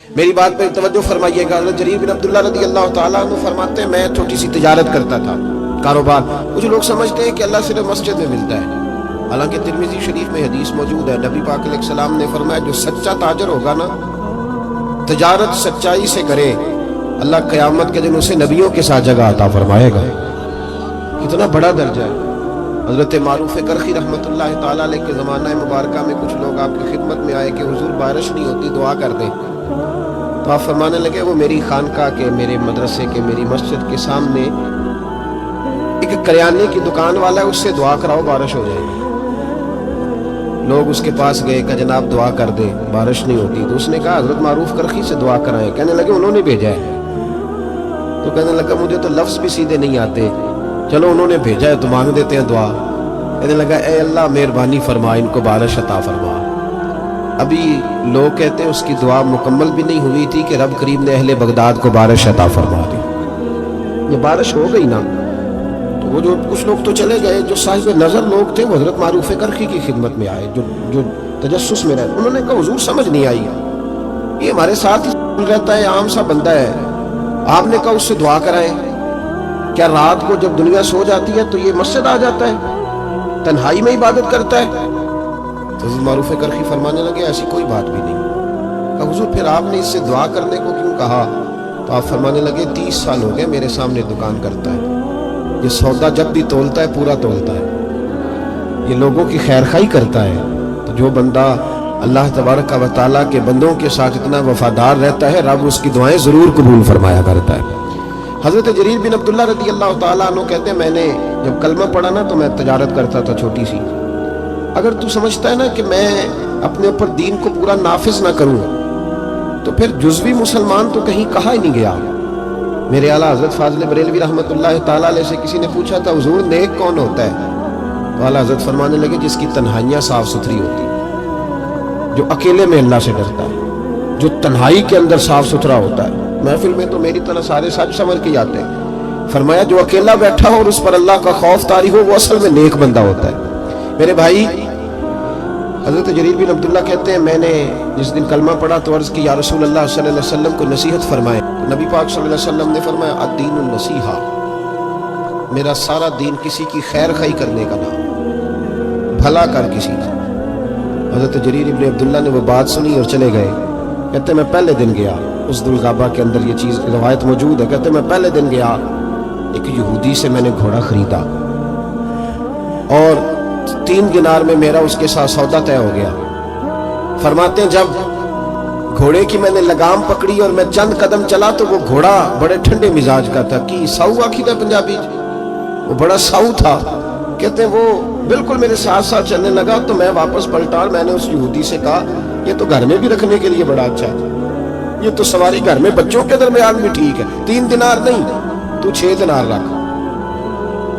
میری بات پہ توجہ فرمائیے گا. حضرت جریر بن عبداللہ رضی اللہ تعالیٰ عنہ فرماتے ہیں میں چھوٹی سی تجارت کرتا تھا، کاروبار. کچھ لوگ سمجھتے ہیں کہ اللہ صرف مسجد میں ملتا ہے، حالانکہ ترمذی شریف میں حدیث موجود ہے. نبی پاک علیہ السلام نے فرمایا جو سچا تاجر ہوگا نا، تجارت سچائی سے کرے، اللہ قیامت کے دن اسے نبیوں کے ساتھ جگہ عطا فرمائے گا. کتنا بڑا درجہ ہے. حضرت معروف کرخی رحمۃ اللہ تعالیٰ علیہ کے زمانہ مبارکہ میں کچھ لوگ آپ کی خدمت میں آئے کہ حضور بارش نہیں ہوتی، دعا کر دیں. تو آپ فرمانے لگے وہ میری خانقاہ کے، میرے مدرسے کے، میری مسجد کے سامنے ایک کریانے کی دکان والا ہے، اس سے دعا کراؤ بارش ہو جائے گی. لوگ اس کے پاس گئے کہ جناب دعا کر دیں، بارش نہیں ہوتی. تو اس نے کہا حضرت معروف کرخی سے دعا کرائیں. کہنے لگے انہوں نے بھیجا ہے. تو کہنے لگا مجھے تو لفظ بھی سیدھے نہیں آتے، چلو انہوں نے بھیجا ہے تو مانگ دیتے ہیں دعا. کہنے لگا اے اللہ مہربانی فرما، ان کو بارش عطا فرما. ابھی لوگ کہتے ہیں اس کی دعا مکمل بھی نہیں ہوئی تھی کہ رب کریم نے اہل بغداد کو بارش عطا فرما دی. یہ بارش ہو گئی نا، تو وہ جو کچھ لوگ تو چلے گئے، جو صاحب نظر لوگ تھے وہ حضرت معروف کرخی کی خدمت میں آئے، جو تجسس میں رہے. انہوں نے کہا حضور سمجھ نہیں آئی، یہ ہمارے ساتھ ہی رہتا ہے، عام سا بندہ ہے، آپ نے کہا اس سے دعا کرائیں. کیا رات کو جب دنیا سو جاتی ہے تو یہ مسجد آ جاتا ہے، تنہائی میں عبادت کرتا ہے؟ حضرت معروف کرخی فرمانے لگے ایسی کوئی بات بھی نہیں. کہا حضور پھر آپ نے اس سے دعا کرنے کو کیوں کہا؟ تو آپ فرمانے لگے 30 سال ہو گئے میرے سامنے دکان کرتا ہے، یہ سودا جب بھی تولتا ہے پورا تولتا ہے، یہ لوگوں کی خیر خواہی کرتا ہے. تو جو بندہ اللہ تبارک و تعالیٰ کے بندوں کے ساتھ اتنا وفادار رہتا ہے، رب اس کی دعائیں ضرور قبول فرمایا کرتا ہے. حضرت جریر بن عبداللہ رضی اللہ تعالیٰ عنہ کہتے ہیں میں نے جب کلمہ پڑھا نا تو میں تجارت کرتا تھا چھوٹی سی. اگر تو سمجھتا ہے نا کہ میں اپنے اوپر دین کو پورا نافذ نہ کروں تو پھر جزوی مسلمان تو کہیں کہا ہی نہیں گیا. میرے اعلیٰ حضرت فاضل بریلوی رحمۃ اللہ تعالیٰ علیہ سے کسی نے پوچھا تھا حضور نیک کون ہوتا ہے؟ تو اعلیٰ حضرت فرمانے لگے جس کی تنہائیاں صاف ستھری ہوتی، جو اکیلے میں اللہ سے ڈرتا ہے، جو تنہائی کے اندر صاف ستھرا ہوتا ہے. محفل میں تو میری طرح سارے سچ سمجھ کے جاتے ہیں. فرمایا جو اکیلا بیٹھا ہو اور اس پر اللہ کا خوف طاری ہو وہ اصل میں نیک بندہ ہوتا ہے. میرے بھائی حضرت جریر بن عبداللہ کہتے ہیں میں نے جس دن کلمہ پڑھا تو عرض کی یا رسول اللہ صلی اللہ علیہ وسلم کو نصیحت فرمائیں. نبی پاک صلی اللہ علیہ وسلم نے فرمایا الدین النصیحہ، میرا سارا دین کسی کی خیر خواہی کرنے کا نام، بھلا کر کسی کا. حضرت جریر بن عبداللہ نے وہ بات سنی اور چلے گئے. کہتے میں پہلے دن گیا، اس ذوالغابہ کے اندر یہ چیز روایت موجود ہے. کہتے میں پہلے دن گیا، ایک یہودی سے میں نے گھوڑا خریدا اور 3 دینار میں میرا اس کے ساتھ سودا طے ہو گیا. فرماتے ہیں جب گھوڑے کی میں نے لگام پکڑی اور میں چند قدم چلا تو وہ گھوڑا بڑے ٹھنڈے مزاج کا تھا، کی ساؤ آخی تھا پنجابی، وہ بڑا ساؤ تھا. کہتے ہیں وہ بالکل میرے ساتھ ساتھ چلنے لگا تو میں واپس پلٹا اور میں نے اس یہودی سے کہا یہ تو گھر میں بھی رکھنے کے لیے بڑا اچھا ہے، یہ تو سواری گھر میں بچوں کے درمیان بھی ٹھیک ہے. 3 دینار نہیں تو 6 دینار رکھ،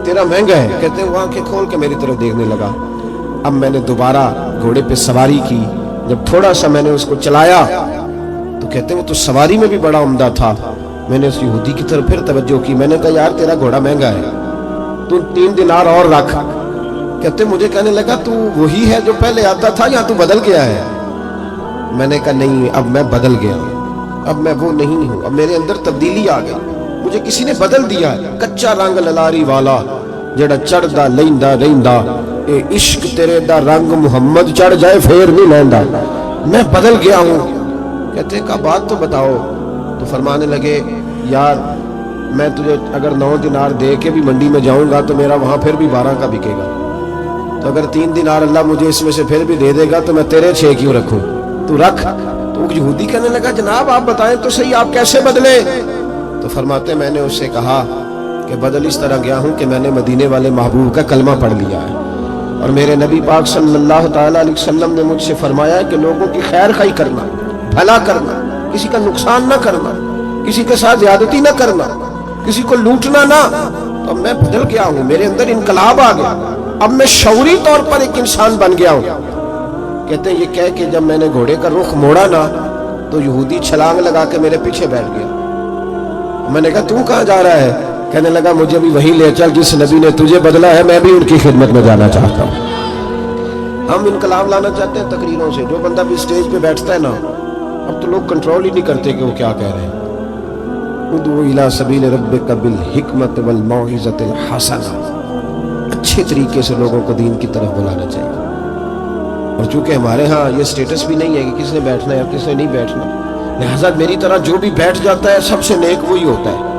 تیرا مہنگا ہے. کہتے ہیں وہ آنکھیں کھول کے میری طرف دیکھنے لگا. اب میں نے دوبارہ گھوڑے پہ سواری کی، جب تھوڑا سا میں نے اس کو چلایا تو کہتے ہیں وہ تو سواری میں بھی بڑا عمدہ تھا. میں نے اس یہودی کی طرف پھر توجہ کی، میں نے کہا یار تیرا گھوڑا مہنگا ہے، تو 3 دینار اور رکھ. کہتے ہیں مجھے کہنے لگا تو وہی ہے جو پہلے آتا تھا یا تو بدل گیا ہے؟ میں نے کہا نہیں اب میں بدل گیا، اب میں وہ نہیں ہوں، اب میرے اندر تبدیلی آ گئی، مجھے کسی نے بدل دیا ہے. کچا رنگ للاری والا جڑا چڑھدا لیندا رہندا، اے عشق تیرے دا رنگ محمد چڑھ جائے پھر نہیں لیندا، میں بدل گیا ہوں. کہتے ہیں کہ بات تو بتاؤ. تو فرمانے لگے یار میں تجھے اگر 9 دینار دے کے بھی منڈی میں جاؤں گا تو میرا وہاں پھر بھی 12 کا بکے گا، تو اگر 3 دینار اللہ مجھے اس میں سے پھر بھی دے دے گا تو میں تیرے 6 کیوں رکھوں، تو رکھ. تو یہودی کہنے لگا جناب آپ بتائیں تو صحیح آپ کیسے بدلے؟ تو فرماتے میں نے اس سے کہا کہ بدل اس طرح گیا ہوں کہ میں نے مدینے والے محبوب کا کلمہ پڑھ لیا ہے اور میرے نبی پاک صلی اللہ تعالیٰ علیہ وسلم نے مجھ سے فرمایا ہے کہ لوگوں کی خیر خواہی کرنا، بھلا کرنا، کسی کا نقصان نہ کرنا، کسی کے ساتھ زیادتی نہ کرنا، کسی کو لوٹنا نہ. تو اب میں بدل گیا ہوں، میرے اندر انقلاب آ گیا، اب میں شعوری طور پر ایک انسان بن گیا ہوں. کہتے ہیں یہ کہہ کے جب میں نے گھوڑے کا رخ موڑا نا تو یہودی چھلانگ لگا کے میرے پیچھے بیٹھ گیا. میں نے کہا تو کہاں جا رہا ہے؟ کہنے لگا مجھے بھی وہیں لے چل جس نبی نے تجھے بدلا ہے، میں بھی ان کی خدمت میں جانا چاہتا ہوں. ہم انقلاب لانا چاہتے ہیں تقریروں سے. جو بندہ بھی اسٹیج پہ بیٹھتا ہے نا اب تو لوگ کنٹرول ہی نہیں کرتے کہ وہ کیا کہہ رہے ہیں. ادعو الی سبیل ربک بالحکمت والموعظۃ الحسنہ، اچھے طریقے سے لوگوں کو دین کی طرف بلانا چاہیے. اور چونکہ ہمارے ہاں یہ سٹیٹس بھی نہیں ہے کہ کس نے بیٹھنا ہے اور کس نے نہیں بیٹھنا، لہذا میری طرح جو بھی بیٹھ جاتا ہے سب سے نیک وہی ہوتا ہے.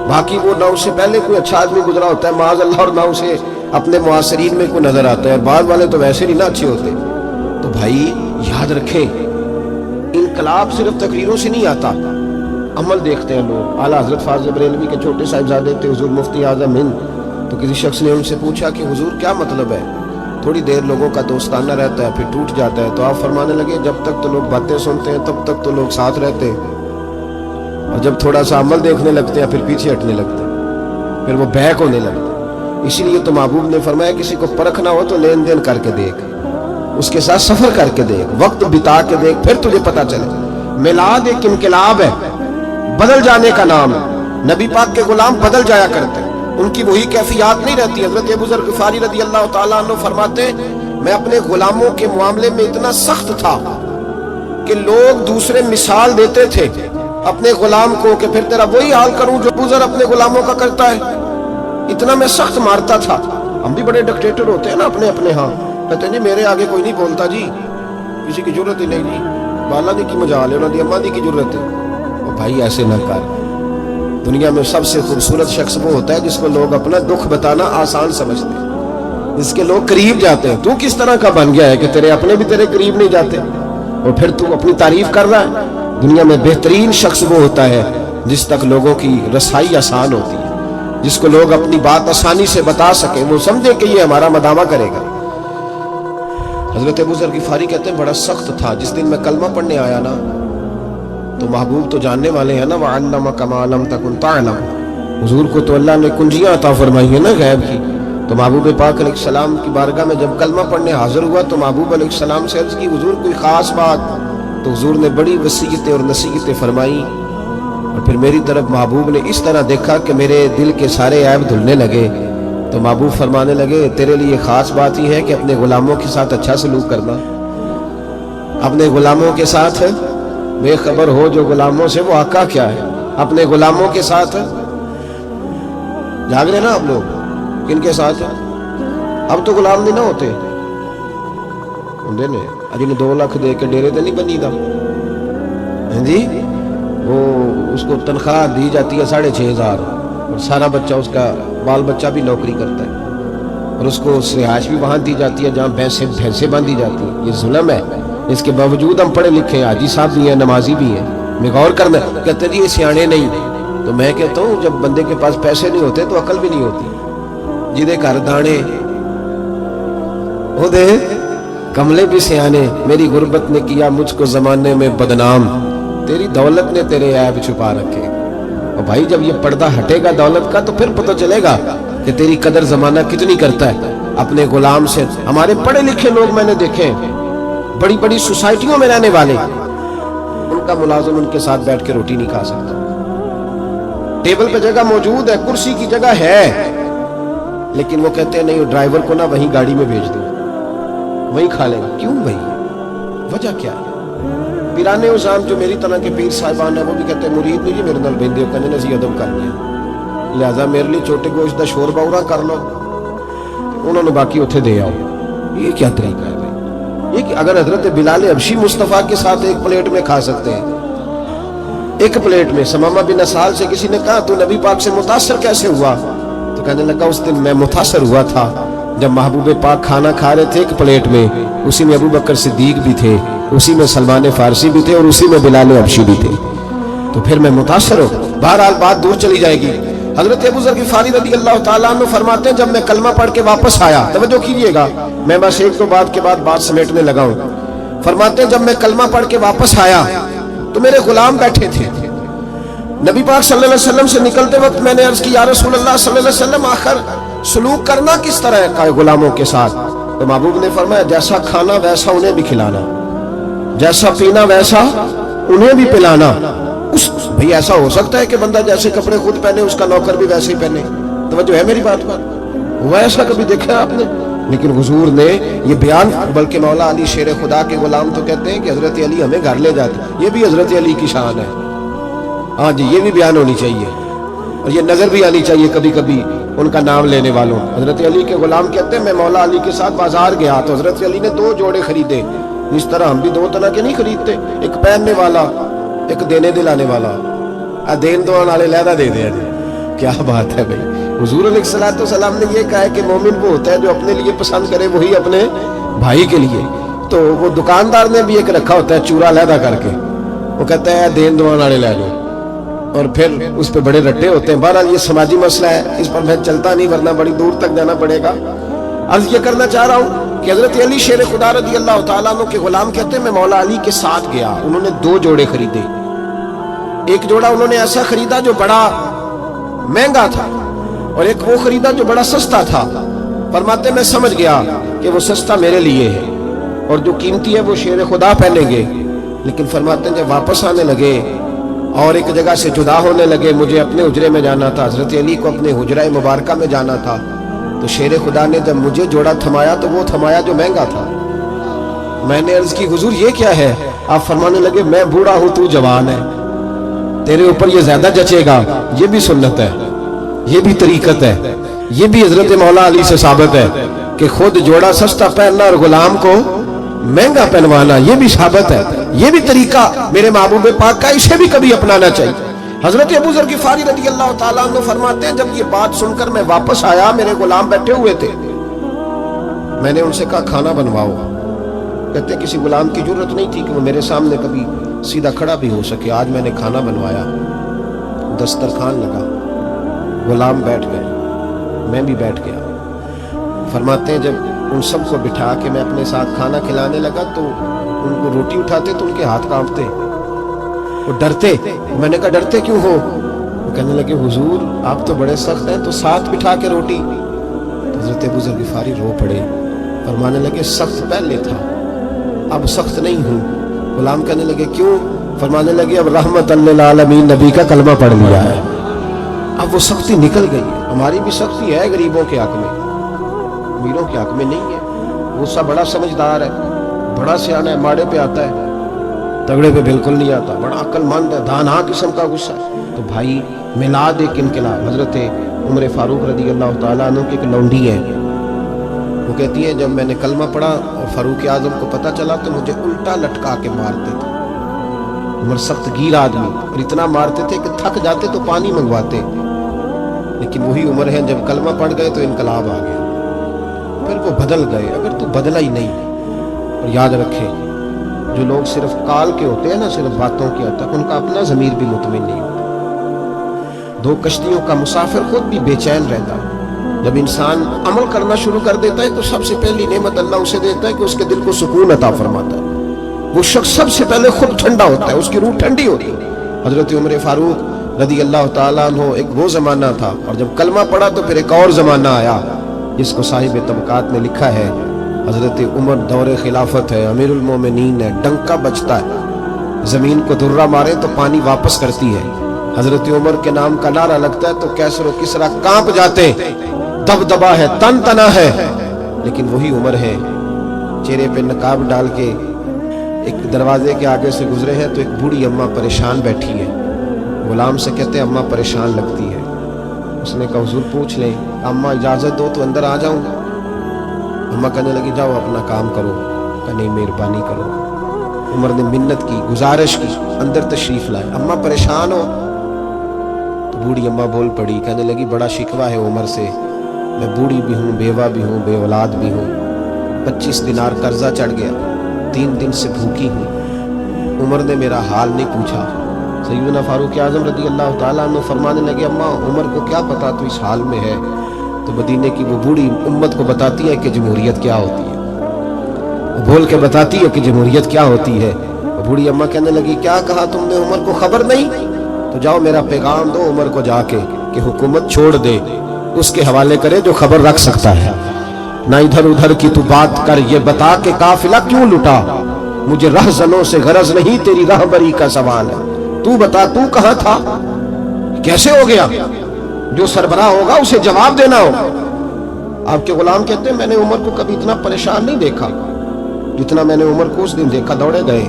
باقی وہ نہ اس سے پہلے کوئی اچھا آدمی گزرا ہوتا ہے معاذ اللہ، اور نہ اسے اپنے معاصرین میں کوئی نظر آتا ہے، اور بعض والے تو ویسے نہیں نہ اچھے ہوتے. تو بھائی یاد رکھیں، انقلاب صرف تقریروں سے نہیں آتا، عمل دیکھتے ہیں لوگ. اعلیٰ حضرت فاضل بریلوی کے چھوٹے صاحبزادے تھے حضور مفتی اعظم ہند، تو کسی شخص نے ان سے پوچھا کہ حضور کیا مطلب ہے؟ تھوڑی دیر لوگوں کا دوستانہ رہتا ہے پھر ٹوٹ جاتا ہے. تو آپ فرمانے لگے جب تک تو لوگ باتیں سنتے ہیں تب تک تو لوگ ساتھ رہتے ہیں، اور جب تھوڑا سا عمل دیکھنے لگتے ہیں پھر پیچھے ہٹنے لگتے ہیں، پھر وہ بیک ہونے لگتے ہیں. اسی لیے تو محبوب نے فرمایا کسی کو پرکھنا ہو تو لین دین کر کے دیکھ، اس کے ساتھ سفر کر کے دیکھ، وقت بتا کے دیکھ، پھر تجھے پتا چلے. میلاد ایک انقلاب ہے، بدل جانے کا نام ہے. نبی پاک کے غلام بدل جایا کرتے ہیں، ان کی وہی کیفیات نہیں رہتی. حضرت ابو ذر غفاری رضی اللہ تعالیٰ عنہ فرماتے میں اپنے غلاموں کے معاملے میں اتنا سخت تھا کہ لوگ دوسرے مثال دیتے تھے اپنے غلام کو کہ پھر تیرا وہی حال کروں جو ابو ذر اپنے غلاموں کا کرتا ہے. اتنا میں سخت مارتا تھا. ہم بھی بڑے ڈکٹیٹر ہوتے ہیں نا اپنے ہاں، کہتے ہیں جی میرے آگے کوئی نہیں بولتا جی، کسی کی ضرورت ہی نہیں جی، بالا دی کی مجال ہے، انہوں نے اما دی کی ضرورت ہے. اور بھائی ایسے نہ کر. دنیا میں سب سے خوبصورت شخص وہ ہوتا ہے جس کو لوگ اپنا دکھ بتانا آسان سمجھتے ہیں، جس کے لوگ قریب جاتے ہیں. تو کس طرح کا بن گیا ہے کہ تیرے اپنے بھی تیرے قریب نہیں جاتے، اور پھر تو اپنی تعریف کر رہا ہے. دنیا میں بہترین شخص وہ ہوتا ہے جس تک لوگوں کی رسائی آسان ہوتی ہے، جس کو لوگ اپنی بات آسانی سے بتا سکیں، وہ سمجھے کہ یہ ہمارا مداوع کرے گا. حضرت ابو ذر غفاری کہتے ہیں بڑا سخت تھا. جس دن میں کلمہ پڑھنے آیا نا تو محبوب تو جاننے والے ہیں نا، وَعَلَّمَكَ مَا لَمْ تَكُنْ تَعْلَمُ، حضور کو تو اللہ نے کنجیاں عطا فرمائی ہیں نا غیب کی. تو محبوب پاک علیہ السلام کی بارگاہ میں جب کلمہ پڑھنے حاضر ہوا تو محبوب علیہ السلام سے عرض کی حضور کوئی خاص بات؟ تو حضور نے بڑی وصیتیں اور نصیحتیں فرمائی، اور پھر میری طرف محبوب نے اس طرح دیکھا کہ میرے دل کے سارے عیب دھلنے لگے. تو محبوب فرمانے لگے تیرے لیے خاص بات ہی ہے کہ اپنے غلاموں کے ساتھ اچھا سلوک کرنا، اپنے غلاموں کے ساتھ بے خبر ہو جو غلاموں سے وہ آقا کیا ہے. اپنے غلاموں کے ساتھ جاگ رہے نا آپ لوگ، کن کے ساتھ؟ اب تو غلام نہیں نہ ہوتے نے جنہیں 2 لاکھ دے کے ڈیرے تو نہیں بنی دا جی، وہ اس کو تنخواہ دی جاتی ہے 6,500، اور سارا بچہ اس کا بال بچہ بھی نوکری کرتا ہے، اور اس کو رہائش بھی وہاں دی جاتی ہے جہاں بھینسیں باندھی جاتی ہیں. یہ ظلم ہے. اس کے باوجود ہم پڑھے لکھے ہیں، حاجی صاحب بھی ہیں، نمازی بھی ہیں. میں غور کرنا کہتے ہیں جی یہ سیانے نہیں. تو میں کہتا ہوں جب بندے کے پاس پیسے نہیں ہوتے تو عقل بھی نہیں ہوتی. جدے گھر دانے وہ دے کملے بھی سیانے، میری غربت نے کیا مجھ کو زمانے میں بدنام، تیری دولت نے تیرے عیب چھپا رکھے. اور بھائی جب یہ پردہ ہٹے گا دولت کا تو پھر پتہ چلے گا کہ تیری قدر زمانہ کتنی کرتا ہے. اپنے غلام سے ہمارے پڑھے لکھے لوگ میں نے دیکھے ہیں، بڑی بڑی سوسائٹیوں میں رہنے والے، ان کا ملازم ان کے ساتھ بیٹھ کے روٹی نہیں کھا سکتا. ٹیبل پہ جگہ موجود ہے، کرسی کی جگہ ہے، لیکن وہ کہتے ہیں نہیں ڈرائیور کو نہ وہیں گاڑی میں بھیج دو، وہیں کھا لیں گے. کیوں بھائی؟ وجہ کیا ہے؟ پیرانے عظام جو میری طرح کے پیر صاحبان ہیں وہ بھی کہتے ہیں مرید نہیں جی میرے نال بہندے کہنے نسی ادب کرنے ہیں، لہذا میرے لیے چھوٹے گوشت دا شوربہ اورا کر لو، انہوں نے باقی اتھے دے آؤ. یہ کیا طریقہ ہے بھائی؟ یہ کہ اگر حضرت بلال حبشی مصطفیٰ کے ساتھ ایک پلیٹ میں کھا سکتے ہیں، ایک پلیٹ میں. سمامہ بن اسال سے کسی نے کہا تو نبی پاک سے متاثر کیسے ہوا؟ تو کہنے لگا اس دن میں متاثر ہوا تھا جب محبوب پاک کھانا کھا رہے تھے ایک پلیٹ میں، اسی میں ابو بکر صدیق بھی تھے، اسی میں سلمان فارسی بھی تھے، اور اسی میں بلال حبشی بھی تھے. تو پھر میں متاثر ہوں. بہرحال بات دور چلی جائے گی. حضرت ابو ذر غفاری رضی اللہ تعالیٰ عنہ فرماتے ہیں جب میں کلمہ پڑھ کے واپس آیا، توجہ کیجئے گا میں بس 1-2 بات کے بعد بات سمیٹنے لگا ہوں. فرماتے ہیں جب میں کلمہ پڑھ کے واپس آیا تو میرے غلام بیٹھے تھے. نبی پاک صلی اللہ علیہ وسلم سے نکلتے وقت میں نے عرض کی یا رسول اللہ صلی اللہ علیہ وسلم آخر سلوک کرنا کس طرح ہے غلاموں کے ساتھ؟ تو محبوب نے فرمایا جیسا کھانا ویسا انہیں بھی کھلانا، جیسا پینا ویسا انہیں بھی پلانا. بھئی ایسا ہو سکتا ہے کہ بندہ جیسے کپڑے خود پہنے اس کا نوکر بھی ویسے ہی پہنے؟ توجہ ہے میری بات پر؟ ہوا ایسا کبھی دیکھا آپ نے؟ لیکن حضور نے یہ بیان، بلکہ مولا علی شیر خدا کے غلام تو کہتے ہیں کہ حضرت علی ہمیں گھر لے جاتے، یہ بھی حضرت علی کی شان ہے۔ ہاں جی، یہ بھی بیان ہونی چاہیے، اور یہ نظر بھی آنی چاہیے کبھی کبھی ان کا نام لینے والوں۔ حضرت علی کے غلام کہتے ہیں میں مولا علی کے ساتھ بازار گیا تو حضرت علی نے 2 جوڑے خریدے، اس طرح ہم بھی 2 طرح کے نہیں خریدتے، ایک پہننے والا، ایک دینے دلانے والا۔ دین دو والے لہدا دے دیں، کیا بات ہے بھائی۔ حضور علیہ السلام نے یہ کہا ہے کہ مومن وہ ہوتا ہے جو اپنے لیے پسند کرے وہی اپنے بھائی کے لیے۔ تو وہ دکاندار نے بھی ایک رکھا ہوتا ہے چورا لہدا کر کے، وہ کہتا ہے دین دو والے لے لو، اور پھر اس پہ بڑے رٹے ہوتے ہیں۔ بہرحال یہ سماجی مسئلہ ہے، اس پر میں چلتا نہیں ورنہ بڑی دور تک جانا پڑے گا۔ عرض یہ کرنا چاہ رہا ہوں کہ حضرت علی شیر خدا رضی اللہ تعالیٰ عنہ کے غلام کہتے ہیں میں مولا علی کے ساتھ گیا، انہوں نے 2 جوڑے خریدے۔ ایک جوڑا انہوں نے ایسا خریدا جو بڑا مہنگا تھا، اور ایک وہ خریدا جو بڑا سستا تھا۔ فرماتے میں سمجھ گیا کہ وہ سستا میرے لیے ہے اور جو قیمتی ہے وہ شیر خدا پہنیں گے۔ لیکن فرماتے ہیں جب واپس آنے لگے اور ایک جگہ سے جدا ہونے لگے، مجھے اپنے حجرے میں جانا تھا، حضرت علی کو اپنے حجرہ مبارکہ میں جانا تھا، تو شیر خدا نے جب مجھے جوڑا تھمایا تو وہ تھمایا جو مہنگا تھا۔ میں نے عرض کی حضور یہ کیا ہے؟ آپ فرمانے لگے میں بوڑھا ہوں تو جوان ہے، تیرے اوپر یہ زیادہ جچے گا۔ یہ بھی سنت ہے، یہ بھی طریقت ہے، یہ بھی حضرت مولا علی سے ثابت ہے کہ خود جوڑا سستا پہننا اور غلام کو مہنگا پہنوانا، یہ بھی ثابت ہے، یہ بھی طریقہ میرے محبوب پاک کا، اسے بھی کبھی اپنانا چاہیے۔ حضرت ابو ذر غفاری رضی اللہ تعالیٰ عنہ فرماتے ہیں جب یہ بات سن کر میں واپس آیا، میرے غلام بیٹھے ہوئے تھے، میں نے ان سے کہا کھانا بنواؤ۔ کہتے ہیں کسی غلام کی ضرورت نہیں تھی کہ وہ میرے سامنے کبھی سیدھا کھڑا بھی ہو سکے۔ آج میں نے کھانا بنوایا، دسترخوان لگا، غلام بیٹھ گئے، میں بھی بیٹھ گیا۔ فرماتے ہیں جب ان سب کو بٹھا کے میں اپنے ساتھ کھانا کھلانے لگا تو ان کو روٹی اٹھاتے تو ان کے ہاتھ کانپتے، وہ ڈرتے۔ میں نے کہا ڈرتے کیوں ہو؟ وہ کہنے لگے حضور آپ تو بڑے سخت ہیں، تو ساتھ بٹھا کے روٹی۔ حضرت ابو ذر غفاری رو پڑے، فرمانے لگے سخت پہلے تھا، اب سخت نہیں ہوں۔ غلام کہنے لگے کیوں؟ فرمانے لگے اب رحمت للعالمین نبی کا کلمہ پڑھ لیا ہے، اب وہ سختی نکل گئی۔ ہماری بھی سختی ہے غریبوں کے حق میں، امیروں کے حق میں نہیں ہے۔ غصہ بڑا سمجھدار ہے، بڑا سیانا ہے، ماڑے پہ آتا ہے، تگڑے پہ بالکل نہیں آتا، بڑا عقل مند ہے، دانا قسم کا غصہ ہے۔ تو بھائی میلاد ایک انقلاب۔ حضرت عمر فاروق رضی اللہ تعالیٰ عنہ کی ایک لونڈی ہے، وہ کہتی ہے جب میں نے کلمہ پڑھا اور فاروق اعظم کو پتہ چلا تو مجھے الٹا لٹکا کے مارتے تھے۔ عمر سخت گیر آدمی، اور اتنا مارتے تھے کہ تھک جاتے تو پانی منگواتے، لیکن وہی عمر ہے جب کلمہ پڑھ گئے تو انقلاب آ گیا، پھر وہ بدل گئے۔ اگر تو بدلا ہی نہیں، اور یاد رکھے جو لوگ صرف کال کے ہوتے ہیں نا، صرف باتوں کے حد تک، ان کا اپنا ضمیر بھی مطمئن نہیں ہوتا۔ 2 کشتیوں کا مسافر خود بھی بے چین رہتا ہے۔ جب انسان عمل کرنا شروع کر دیتا ہے تو سب سے پہلی نعمت اللہ اسے دیتا ہے کہ اس کے دل کو سکون عطا فرماتا ہے۔ وہ شخص سب سے پہلے خود ٹھنڈا ہوتا ہے، اس کی روح ٹھنڈی ہوتی ہے۔ حضرت عمر فاروق رضی اللہ تعالیٰ عنہ ایک وہ زمانہ تھا، اور جب کلمہ پڑھا تو پھر ایک اور زمانہ آیا جس کو صاحب طبقات نے لکھا ہے حضرت عمر دور خلافت ہے، امیر المومنین ہے، ڈنکا بجتا ہے، زمین کو درہ مارے تو پانی واپس کرتی ہے۔ حضرت عمر کے نام کا نعرہ لگتا ہے تو کیسر و کسرا کانپ جاتے، دبدبا ہے، تن تنا ہے، لیکن وہی عمر ہے۔ چہرے پہ نقاب ڈال کے ایک دروازے کے آگے سے گزرے ہیں تو ایک بوڑھی اماں پریشان بیٹھی ہے۔ غلام سے کہتے ہیں اماں پریشان لگتی ہے۔ اس نے کہا حضور پوچھ لیں، اماں اجازت دو تو اندر آ جاؤں۔ اماں کہنے لگی جاؤ اپنا کام کرو۔ کہا نہیں مہربانی کرو۔ عمر نے منت کی، گزارش کی، اندر تشریف لائے۔ اماں پریشان ہو؟ تو بوڑھی اماں بول پڑی، کہنے لگی بڑا شکوہ ہے عمر سے، میں بوڑھی بھی ہوں، بیوہ بھی ہوں، بے اولاد بھی ہوں، 25 دینار قرضہ چڑھ گیا، 3 دن سے بھوکی ہوں، عمر نے میرا حال نہیں پوچھا۔ سیدنا فاروق اعظم رضی اللہ تعالیٰ عنہ فرمانے لگے اماں عمر کو کیا پتا تو اس حال میں ہے؟ تو مدینے کی وہ بوڑھی امت کو بتاتی ہے کہ جمہوریت کیا ہوتی ہے، وہ بول کے بتاتی ہے کہ جمہوریت کیا ہوتی ہے۔ بوڑھی اماں کہنے لگی کیا کہا تم نے؟ عمر کو خبر نہیں؟ تو جاؤ میرا پیغام دو عمر کو جا کے کہ حکومت چھوڑ دے، اس کے حوالے کرے جو خبر رکھ سکتا ہے، نہ ادھر ادھر کی تو بات کر، یہ بتا کہ قافلہ کیوں لٹا، مجھے رہزنوں سے غرض نہیں، تیری راہبری کا سوال ہے، تو بتا تو کہاں تھا، کیسے ہو گیا؟ جو سربراہ ہوگا اسے جواب دینا ہوگا۔ آپ کے غلام کہتے ہیں میں نے عمر کو کبھی اتنا پریشان نہیں دیکھا جتنا میں نے عمر کو اس دن دیکھا. دوڑے گئے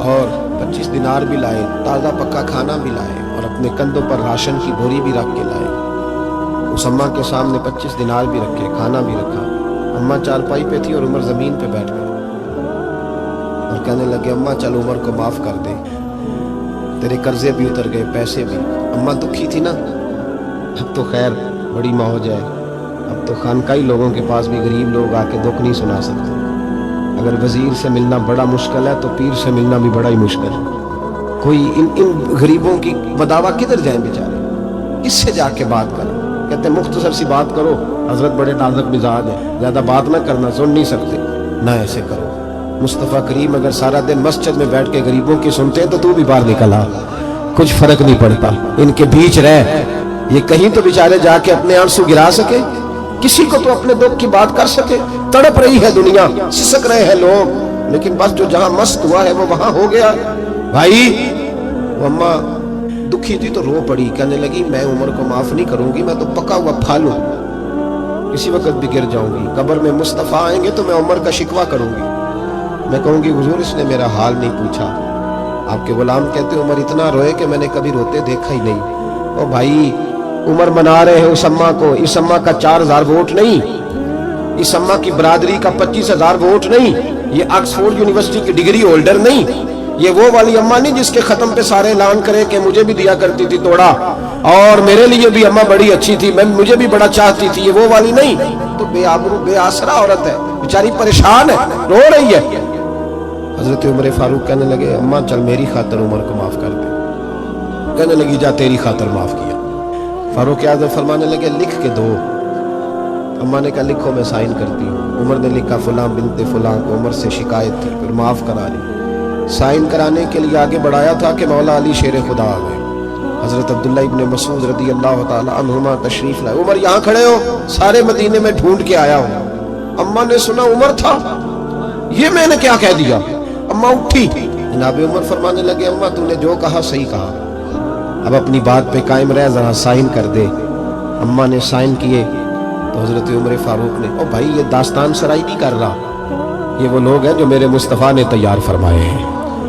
اور 25 دینار بھی لائے, تازہ پکا کھانا بھی لائے اور اپنے کندھوں پر راشن کی بوری بھی رکھ کے لائے. اس اماں کے سامنے 25 دینار بھی رکھے, کھانا بھی رکھا. اماں چارپائی پہ تھی اور عمر زمین پہ بیٹھ گئے اور کہنے لگے اماں چل عمر کو معاف کر دے, تیرے قرضے بھی اتر گئے, پیسے بھی. اماں دکھی تھی نا, اب تو خیر بڑی موج ہے, اب تو خانقاہی لوگوں کے پاس بھی غریب لوگ آ کے دکھ نہیں سنا سکتے. اگر وزیر سے ملنا بڑا مشکل ہے تو پیر سے ملنا بھی بڑا ہی مشکل ہے. کوئی ان غریبوں کی بداوا کدھر جائیں بیچارے, کس سے جا کے بات کریں؟ کہتے ہیں مختصر سی بات کرو, حضرت بڑے نازک مزاج ہیں, زیادہ بات نہ کرنا, سن نہیں سکتے. نہ ایسے کرو. مصطفیٰ کریم اگر سارا دن مسجد میں بیٹھ کے غریبوں کی سنتے ہیں تو تو بھی باہر نکل آ, کچھ فرق نہیں پڑتا. ان کے بیچ رہ, یہ کہیں تو بیچارے جا کے اپنے آنسو گرا سکے, کسی کو تو اپنے دکھ کی بات کر سکے. تڑپ رہی ہے دنیا, سسک رہے ہیں لوگ, لیکن بس جو جہاں مست ہوا ہے وہ وہاں ہو گیا. بھائی وہ اماں دکھی تھی تو رو پڑی, کہنے لگی میں عمر کو معاف نہیں کروں گی, میں تو پکا ہوا پھالوں, کسی وقت بھی گر جاؤں گی. قبر میں مصطفیٰ آئیں گے تو میں عمر کا شکوہ کروں گی, میں کہوں گی حضور اس نے میرا حال نہیں پوچھا. آپ کے غلام کہتے عمر اتنا روئے کہ میں نے کبھی روتے دیکھا ہی نہیں. او بھائی عمر منا رہے ہیں اس اماں کو, اس اماں کا 4000 ووٹ نہیں, اس اماں کی برادری کا 25000 ووٹ نہیں, یہ آکسفورڈ یونیورسٹی کی ڈگری ہولڈر نہیں, یہ وہ والی اماں نہیں جس کے ختم پہ سارے اعلان کرے کہ مجھے بھی دیا کرتی تھی توڑا, اور میرے لیے بھی اماں بڑی اچھی تھی, مجھے بھی بڑا چاہتی تھی. یہ وہ والی نہیں, تو بے آبرو بے آسرا عورت ہے, بیچاری پریشان ہے, رو رہی ہے. حضرت عمر فاروق کہنے لگے اماں چل میری خاطر عمر کو معاف کر دے. کہنے لگی جا تیری خاطر معاف کیا. فاروق اعظم فرمانے لگے لکھ کے دو. اماں نے کہا لکھو میں سائن کرتی ہوں. عمر نے لکھا فلاں بنت فلاں کو عمر سے شکایت تھی, پھر معاف کرا لی. سائن کرانے کے لیے آگے بڑھایا تھا کہ مولا علی شیر خدا آ گئے. حضرت عبداللہ ابن مسعود رضی اللہ تعالی عنہما تشریف لائے. عمر یہاں کھڑے ہو, سارے مدینے میں ڈھونڈ کے آیا ہوں. اماں نے سنا عمر تھا, یہ میں نے کیا کہہ دیا. اماں اٹھی, جناب عمر فرمانے لگے اماں تو نے جو کہا صحیح کہا, اب اپنی بات پہ قائم رہ, ذرا سائن کر دے. اماں نے سائن کیے تو حضرت عمر فاروق نے, او بھائی یہ داستان سرائی نہیں کر رہا, یہ وہ لوگ ہیں جو میرے مصطفیٰ نے تیار فرمائے ہیں,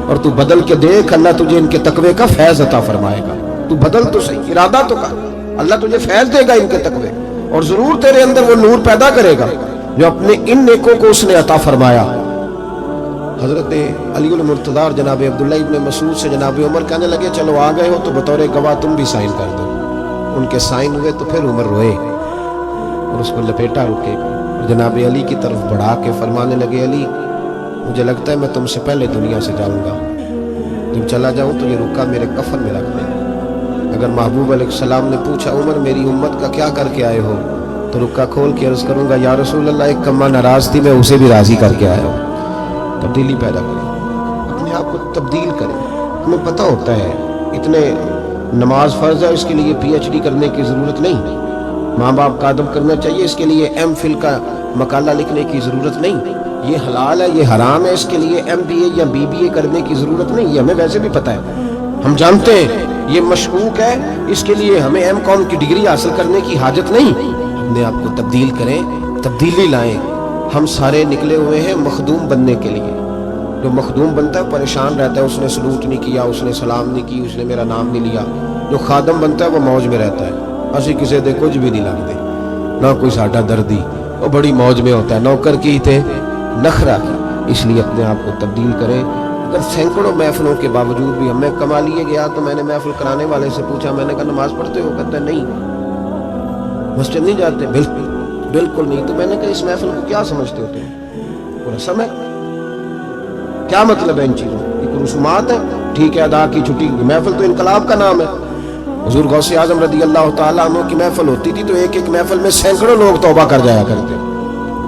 اور تو بدل کے دیکھ اللہ تجھے ان کے تقوی کا فیض عطا فرمائے گا. تو بدل تو صحیح, ارادہ تو کر, اللہ تجھے فیض دے گا ان کے تقوی, اور ضرور تیرے اندر وہ نور پیدا کرے گا جو اپنے ان نیکوں کو اس نے عطا فرمایا. حضرت علی المرتضی اور جناب عبداللہ ابن مسعود سے جناب عمر کہنے لگے چلو آ گئے ہو تو بطور گواہ تم بھی سائن کر دو. ان کے سائن ہوئے تو پھر عمر روئے اور اس کو لپیٹا رکے, اور جناب علی کی طرف بڑھا کے فرمانے لگے علی مجھے لگتا ہے میں تم سے پہلے دنیا سے جاؤں گا, جب چلا جاؤں تو یہ رکا میرے کفن میں رکھ دیں. اگر محبوب علیہ السلام نے پوچھا عمر میری امت کا کیا کر کے آئے ہو, تو رکا کھول کے عرض کروں گا یا رسول اللہ ایک کما ناراض تھی میں اسے بھی راضی کر کے آیا ہوں. تبدیلی پیدا کریں, اپنے آپ کو تبدیل کریں. ہمیں پتہ ہوتا ہے اتنے نماز فرض ہے, اس کے لیے PhD کرنے کی ضرورت نہیں, ماں باپ کا ادب کرنا چاہیے, اس کے لیے MPhil کا مقالہ لکھنے کی ضرورت نہیں, یہ حلال ہے یہ حرام ہے اس کے لیے MBA یا BBA کرنے کی ضرورت نہیں, یہ ہمیں ویسے بھی پتہ ہے, ہم جانتے ہیں یہ مشکوک ہے, اس کے لیے ہمیں M.Com کی ڈگری حاصل کرنے کی حاجت نہیں. اپنے آپ کو تبدیل کریں, تبدیلی لائیں. ہم سارے نکلے ہوئے ہیں مخدوم بننے کے لیے. جو مخدوم بنتا ہے پریشان رہتا ہے, اس نے سلوٹ نہیں کیا, اس نے سلام نہیں کی, اس نے میرا نام نہیں لیا. جو خادم بنتا ہے وہ موج میں رہتا ہے, اسی کسی دے کچھ بھی نہیں لگتے, نہ کوئی ساڈا دردی, وہ بڑی موج میں ہوتا ہے. نوکر کی تھے نخرہ کی. اس لیے اپنے آپ کو تبدیل کریں. اگر سینکڑوں محفلوں کے باوجود بھی ہمیں کما لیے گیا تو میں نے محفل کرانے والے سے پوچھا, میں نے کہا نماز پڑھتے ہو؟ کہتا ہے نہیں. مسجد نہیں جاتے؟ بالکل نہیں. تو میں نے کہا اس محفل کو کیا سمجھتے ہو تم؟ وہ رسم ہے. کیا مطلب ہے ان چیزوں؟ یہ رسومات ہیں, ٹھیک ہے ادا کی چھٹی. محفل تو انقلاب کا نام ہے. حضور غوث اعظم رضی اللہ تعالیٰ عنہ کی محفل ہوتی تھی تو ایک ایک محفل میں سینکڑوں لوگ توبہ کر جایا کرتے.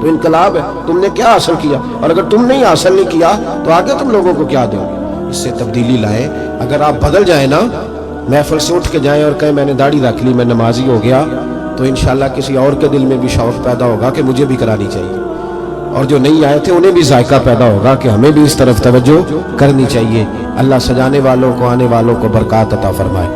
تو انقلاب ہے. تم نے کیا حاصل کیا؟ اور اگر تم نے حاصل نہیں کیا تو آگے تم لوگوں کو کیا دو گے؟ اس سے تبدیلی لائیں. اگر آپ بدل جائیں نا, محفل سے اٹھ کے جائیں اور کہیں میں نے داڑھی رکھ لی, میں نمازی ہو گیا, تو انشاءاللہ کسی اور کے دل میں بھی شوق پیدا ہوگا کہ مجھے بھی کرانی چاہیے. اور جو نہیں آئے تھے انہیں بھی ذائقہ پیدا ہوگا کہ ہمیں بھی اس طرف توجہ کرنی چاہیے. اللہ سجانے والوں کو, آنے والوں کو برکات عطا فرمائے.